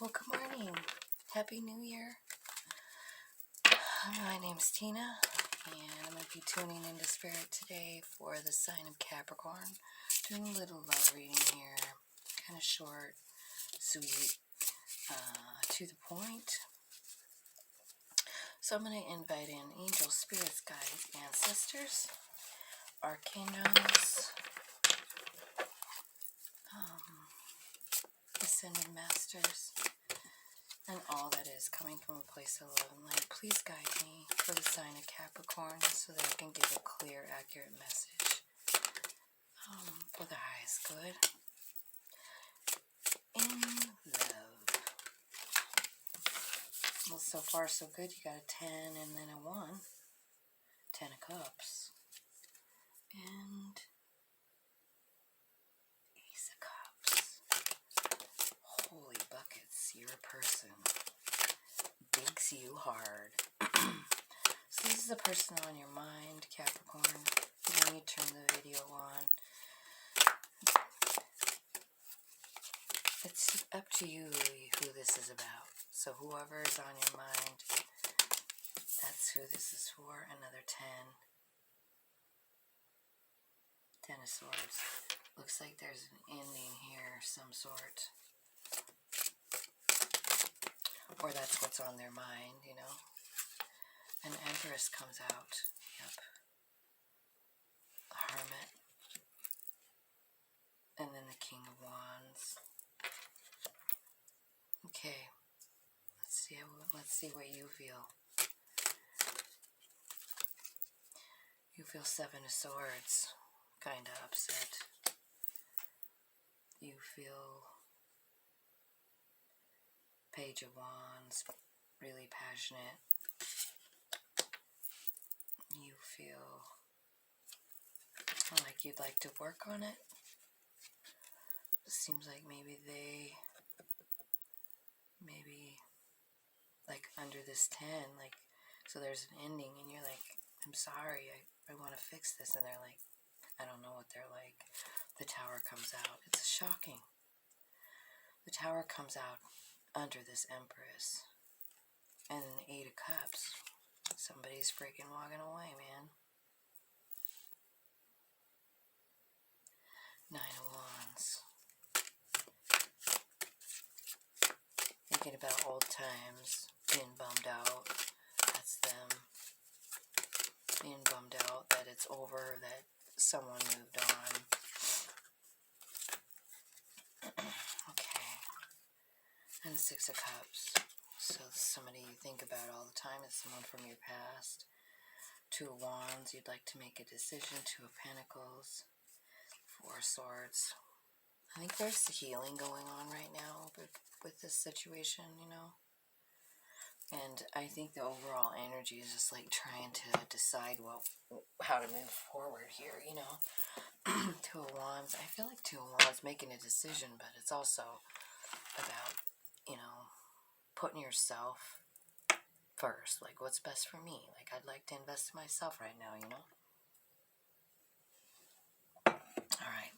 Well, good morning. Happy New Year. My name's Tina, and I'm going to be tuning into Spirit today for the sign of Capricorn. Doing a little love reading here. Kind of short, sweet, to the point. So I'm going to invite in angels, spirits, guides, ancestors, arcanos, ascended masters, and all that is coming from a place of love and light. Please guide me for the sign of Capricorn so that I can give a clear, accurate message for the highest good in love. Well, so far so good. You got a 10 and then a 1. 10 of Cups. And Ace of Cups. Holy buckets, you're a person. Digs you hard. So this is a person on your mind, Capricorn. When you turn the video on, it's up to you who this is about. So whoever is on your mind, that's who this is for. Another 10. 10 of Swords. Looks like there's an ending here, some sort. Or that's what's on their mind, you know. An Empress comes out. Yep. A Hermit. And then the King of Wands. Okay. Let's see what you feel. You feel 7 of Swords. Kind of upset. You feel Page of Wands. Really passionate. You feel like you'd like to work on it. It seems like maybe like under this 10, like, so there's an ending and you're like, I'm sorry, I want to fix this. And they're like, I don't know what they're like. The Tower comes out. It's shocking. The Tower comes out under this Empress. And then the 8 of Cups. Somebody's freaking walking away, man. 9 of Wands. Thinking about old times. Being bummed out. That's them. Being bummed out that it's over, that someone moved on. Okay. And the 6 of Cups. So somebody you think about all the time is someone from your past. 2 of Wands, you'd like to make a decision. 2 of Pentacles. 4 of Swords. I think there's healing going on right now with this situation, you know. And I think the overall energy is just like trying to decide how to move forward here, you know. 2 of Wands. I feel like 2 of Wands making a decision, but it's also about, you know, putting yourself first. Like, what's best for me? Like, I'd like to invest in myself right now, you know. All right.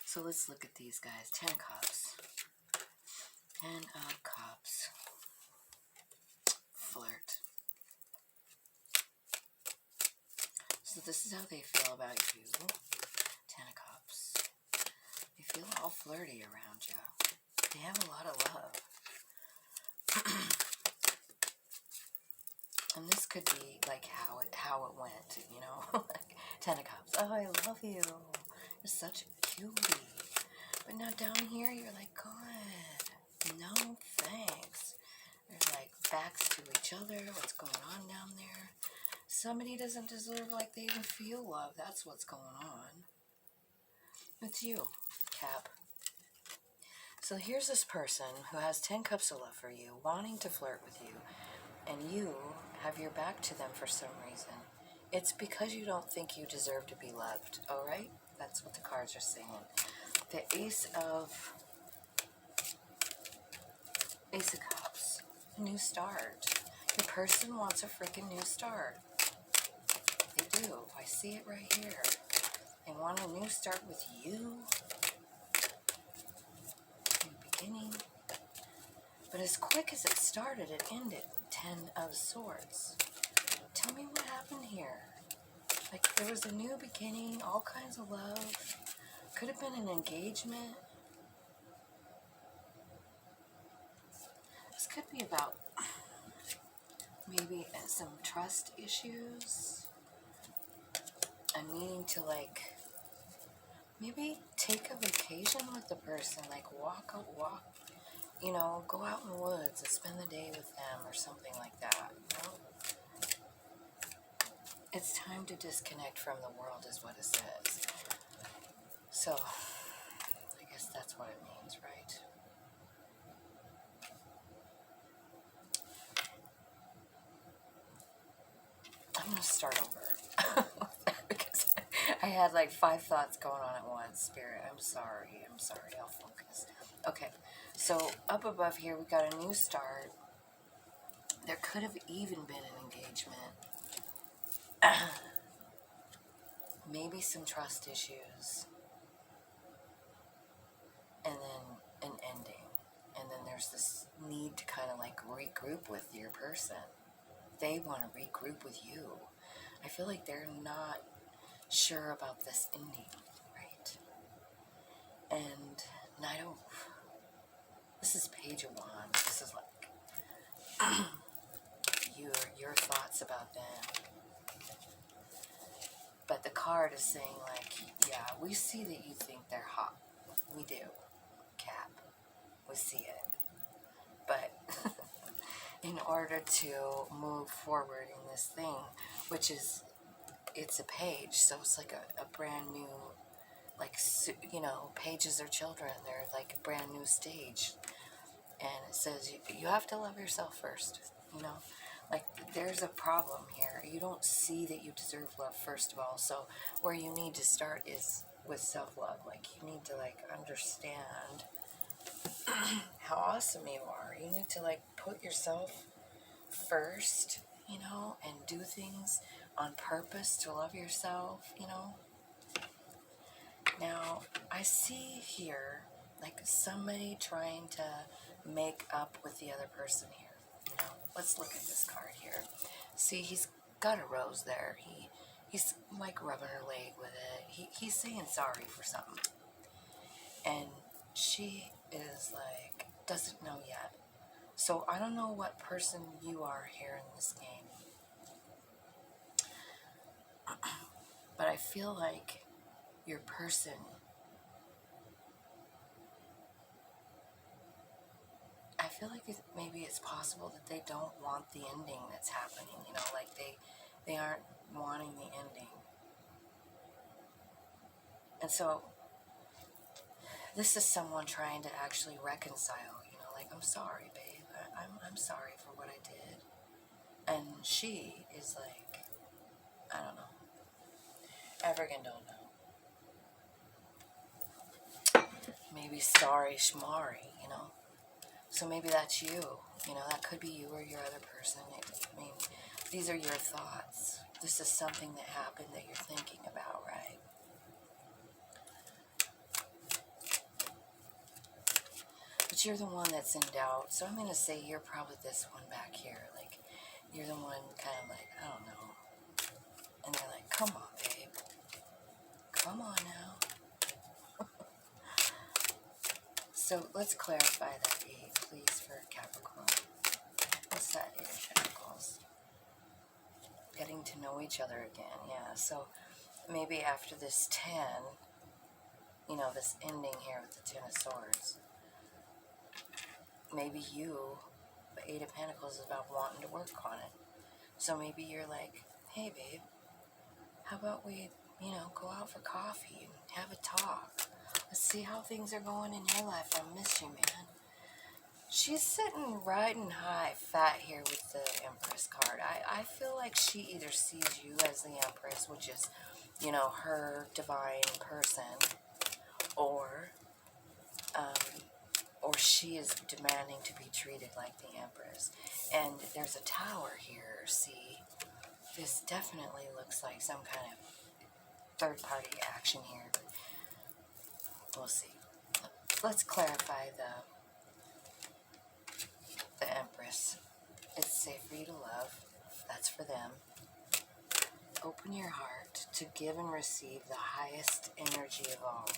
So let's look at these guys. 10 Cups. 10 of Cups. Flirt. So this is how they feel about you. 10 of Cups. They feel all flirty around you. They have a lot of love. And this could be like how it went, you know. Like 10 of Cups. Oh, I love you. You're such a cutie. But now down here, you're like, God, no thanks. They're like backs to each other. What's going on down there? Somebody doesn't deserve like they even feel love. That's what's going on. It's you, Cap. So here's this person who has 10 cups of love for you, wanting to flirt with you, and you have your back to them for some reason. It's because you don't think you deserve to be loved, all right? That's what the cards are saying. The Ace of Cups, a new start. Your person wants a freaking new start. They do. I see it right here. They want a new start with you. New beginning. But as quick as it started, it ended. 10 of Swords. Tell me what happened here. Like, there was a new beginning, all kinds of love. Could have been an engagement. This could be about maybe some trust issues. I'm needing to, like, maybe take a vacation with the person. Like, walk, you know, go out in the woods and spend the day with them or something like that, you know? It's time to disconnect from the world is what it says. So, I guess that's what it means, right? I'm going to start over. Because I had like 5 thoughts going on at once. Spirit, I'm sorry. I'll focus. Okay, so up above here, we got a new start. There could have even been an engagement. Maybe some trust issues. And then an ending. And then there's this need to kind of like regroup with your person. They want to regroup with you. I feel like they're not sure about this ending, right? And Knight of... This is Page of Wands. This is like your thoughts about them. But the card is saying like, yeah, we see that you think they're hot. We do, Cap. We see it. But in order to move forward in this thing, which is, it's a page, so it's like a brand new, like, you know, pages are children. They're like a brand new stage. And it says you have to love yourself first, you know. Like, there's a problem here. You don't see that you deserve love, first of all. So where you need to start is with self-love. Like, you need to, like, understand how awesome you are. You need to, like, put yourself first, you know, and do things on purpose to love yourself, you know. Now, I see here, like, somebody trying to make up with the other person here. You know, let's look at this card here. See, he's got a rose there. He's like rubbing her leg with it. He's saying sorry for something. And she is like, doesn't know yet. So I don't know what person you are here in this game. But I feel like your person, I feel like maybe it's possible that they don't want the ending that's happening, you know, like they aren't wanting the ending. And so this is someone trying to actually reconcile, you know, like, I'm sorry, babe, I'm sorry for what I did. And she is like, I don't know, Evergan don't know. Maybe sorry schmari, you know. So maybe that's you. You know, that could be you or your other person. I mean, these are your thoughts. This is something that happened that you're thinking about, right? But you're the one that's in doubt. So I'm going to say you're probably this one back here. Like, you're the one kind of like, I don't know. And they're like, come on, babe. Come on now. So let's clarify that 8, please, for Capricorn. What's that 8 of Pentacles? Getting to know each other again, yeah. So maybe after this 10, you know, this ending here with the 10 of Swords, maybe you, the 8 of Pentacles, is about wanting to work on it. So maybe you're like, hey, babe, how about we, you know, go out for coffee and have a talk. Let's see how things are going in your life. I miss you, man. She's sitting riding high, fat here with the Empress card. I feel like she either sees you as the Empress, which is, you know, her divine person, or she is demanding to be treated like the Empress. And there's a tower here, see? This definitely looks like some kind of third-party action here. We'll see. Let's clarify safe for you to love. That's for them. Open your heart to give and receive the highest energy of all.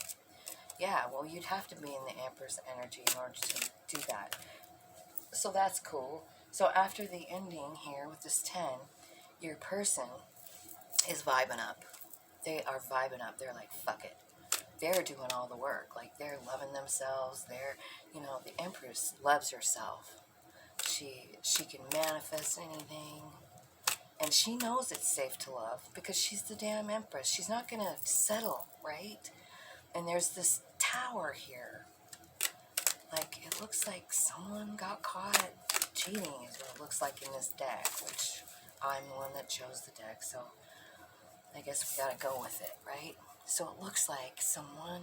Yeah, well, you'd have to be in the Empress energy in order to do that. So that's cool. So after the ending here with this 10, your person is vibing up. They are vibing up. They're like, fuck it. They're doing all the work. Like, they're loving themselves. They're, the Empress loves herself. She can manifest anything. And she knows it's safe to love because she's the damn Empress. She's not going to settle, right? And there's this tower here. Like, it looks like someone got caught cheating is what it looks like in this deck, which I'm the one that chose the deck, so I guess we gotta go with it, right? So it looks like someone,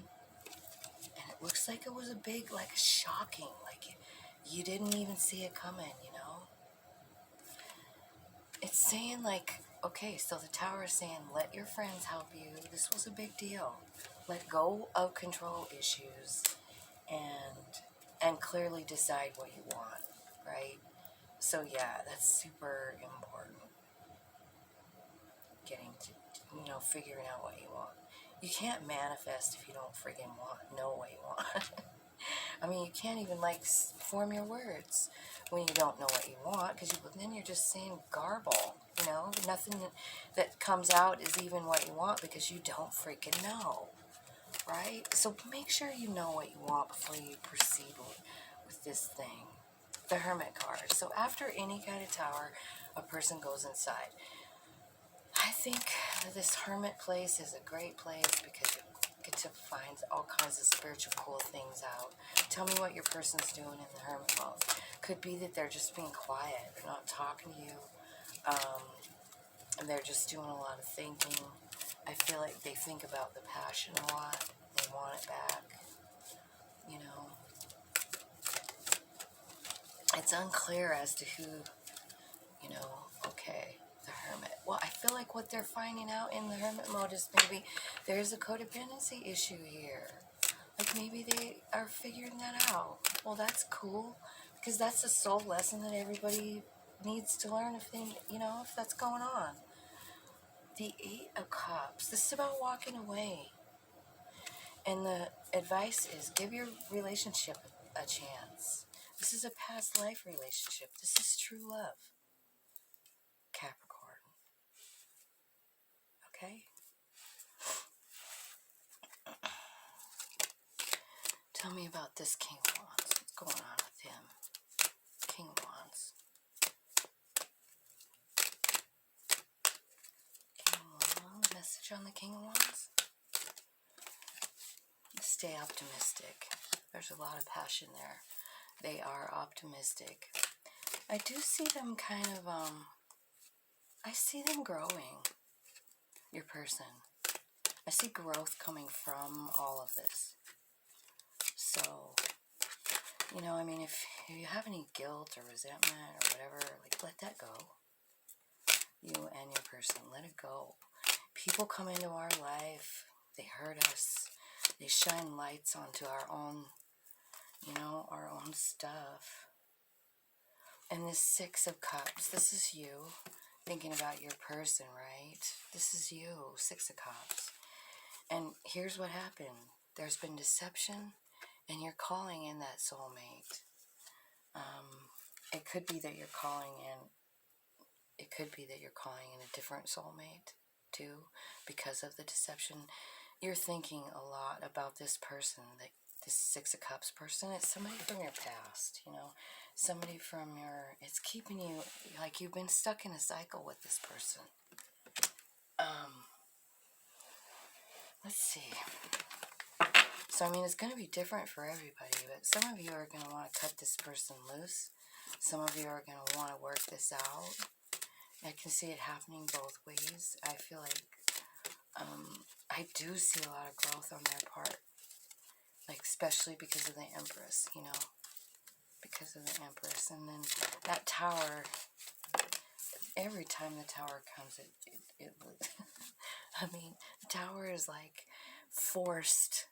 and it looks like it was a big, like, shocking, like, you didn't even see it coming, It's saying, like, okay, so the tower is saying, let your friends help you. This was a big deal. Let go of control issues and clearly decide what you want, right? So yeah, that's super important. Getting to, figuring out what you want. You can't manifest if you don't friggin' know what you want. I mean, you can't even, like, form your words when you don't know what you want, because then you're just saying garble, Nothing that comes out is even what you want because you don't freaking know, right? So make sure you know what you want before you proceed with this thing. The Hermit card. So after any kind of tower, a person goes inside. I think this hermit place is a great place because you get to find all kinds of spiritual cool things out. Tell me what your person's doing in the hermit mode. Could be that they're just being quiet. They're not talking to you. And they're just doing a lot of thinking. I feel like they think about the passion a lot. They want it back. It's unclear as to who, okay, the hermit. Well, I feel like what they're finding out in the hermit mode is maybe there's a codependency issue here. Like, maybe they are figuring that out. Well, that's cool, because that's a soul lesson that everybody needs to learn if that's going on. The 8 of Cups. This is about walking away. And the advice is give your relationship a chance. This is a past life relationship. This is true love. Capricorn. Okay? Tell me about this King of Wands. What's going on with him? King of Wands. King of Wands. Message on the King of Wands. Stay optimistic. There's a lot of passion there. They are optimistic. I do see them kind of, I see them growing. Your person. I see growth coming from all of this. So, if you have any guilt or resentment or whatever, like, let that go. You and your person, let it go. People come into our life, they hurt us, they shine lights onto our own, our own stuff. And this 6 of Cups, this is you thinking about your person, right? This is you, 6 of Cups. And here's what happened. There's been deception, and you're calling in that soulmate. It could be that you're calling in. It could be that you're calling in a different soulmate too, because of the deception. You're thinking a lot about this person, this 6 of Cups person. It's somebody from your past, somebody from it's keeping you, like, you've been stuck in a cycle with this person. Let's see. So, it's going to be different for everybody, but some of you are going to want to cut this person loose. Some of you are going to want to work this out. I can see it happening both ways. I feel like I do see a lot of growth on their part, like, especially because of the Empress, because of the Empress. And then that tower, every time the tower comes, it the tower is like forced,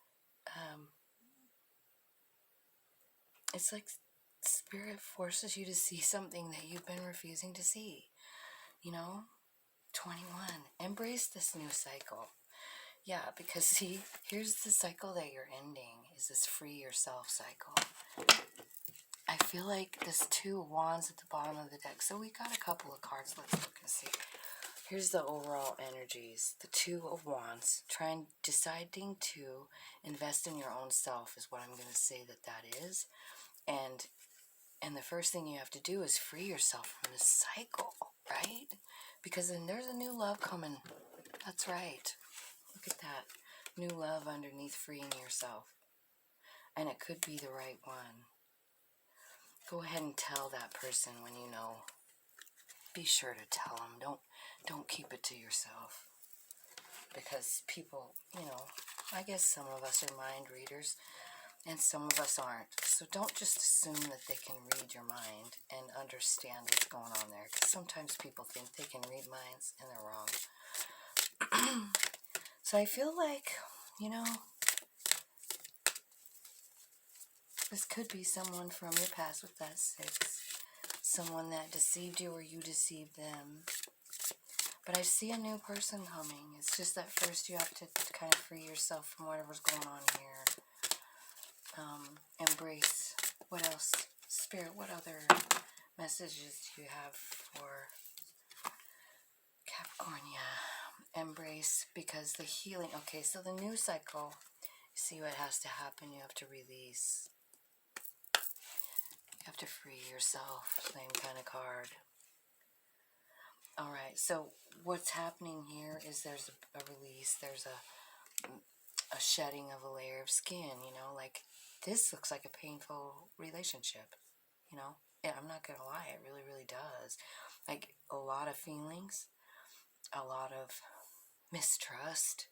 it's like Spirit forces you to see something that you've been refusing to see. 21. Embrace this new cycle. Yeah, because see, here's the cycle that you're ending, is this free yourself cycle. I feel like this 2 of Wands at the bottom of the deck. So we got a couple of cards. Let's look and see. Here's the overall energies. The 2 of Wands. Deciding to invest in your own self is what I'm going to say that is. And the first thing you have to do is free yourself from this cycle, right? Because then there's a new love coming. That's right. Look at that. New love underneath freeing yourself. And it could be the right one. Go ahead and tell that person when you know. Be sure to tell them. Don't keep it to yourself. Because people, I guess some of us are mind readers and some of us aren't. So don't just assume that they can read your mind and understand what's going on there. Because sometimes people think they can read minds and they're wrong. So I feel like, this could be someone from your past with that 6. Someone that deceived you or you deceived them. But I see a new person coming. It's just that first you have to kind of free yourself from whatever's going on here. Embrace. What else? Spirit, what other messages do you have for Capricorn? Yeah. Embrace, because the healing. Okay, so the new cycle, see what has to happen. You have to release. You have to free yourself. Same kind of card. Alright, so what's happening here is there's a release. There's a shedding of a layer of skin, like this looks like a painful relationship, Yeah, I'm not gonna lie, it really, really does. Like a lot of feelings, a lot of mistrust,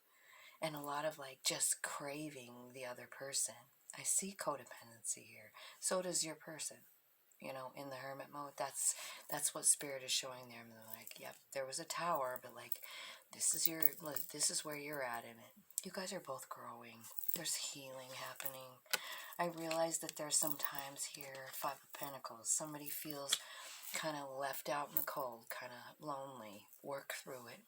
and a lot of like just craving the other person. I see codependency here. So does your person. In the hermit mode, that's what Spirit is showing there. And they're like, yep, there was a tower, but like, this is where you're at in it. You guys are both growing. There's healing happening. I realize that there's some times here, 5 of Pentacles, somebody feels kind of left out in the cold, kind of lonely. Work through it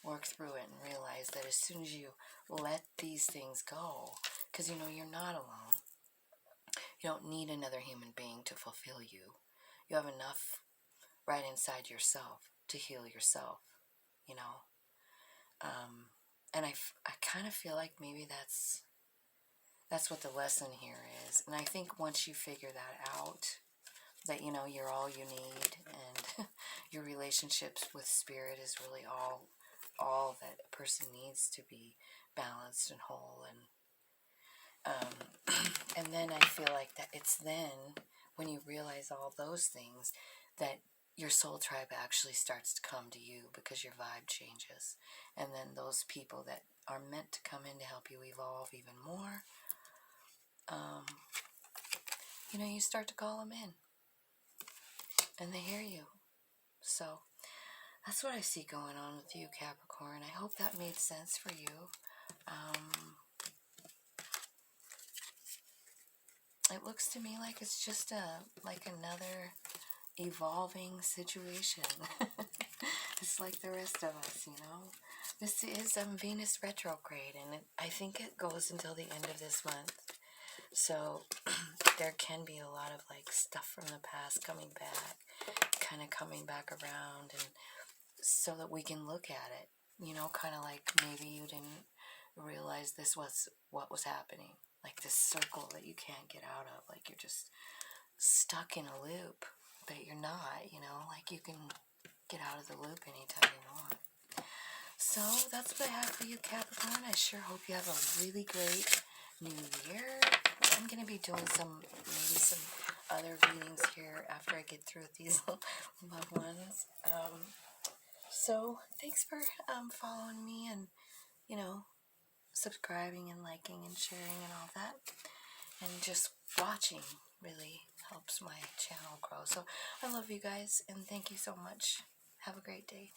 and realize that as soon as you let these things go, because you're not alone. You don't need another human being to fulfill you. You have enough right inside yourself to heal yourself, And I kind of feel like maybe that's what the lesson here is. And I think once you figure that out, that, you're all you need, and your relationships with Spirit is really all that a person needs to be balanced and whole, and then I feel like that it's then when you realize all those things that your soul tribe actually starts to come to you, because your vibe changes. And then those people that are meant to come in to help you evolve even more, you start to call them in. And they hear you. So that's what I see going on with you, Capricorn. I hope that made sense for you. It looks to me like it's just another evolving situation. It's like the rest of us, This is Venus retrograde, and I think it goes until the end of this month. So there can be a lot of like stuff from the past coming back, kind of coming back around, and so that we can look at it, kind of like maybe you didn't realize this was what was happening. Like this circle that you can't get out of, like you're just stuck in a loop, but you're not, like you can get out of the loop anytime you want. So that's what I have for you, Capricorn. I sure hope you have a really great new year. I'm going to be doing maybe some other readings here after I get through with these loved ones. So thanks for following me and, subscribing and liking and sharing and all that. And just watching really helps my channel grow. So I love you guys, and thank you so much. Have a great day.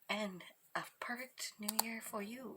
And a perfect new year for you.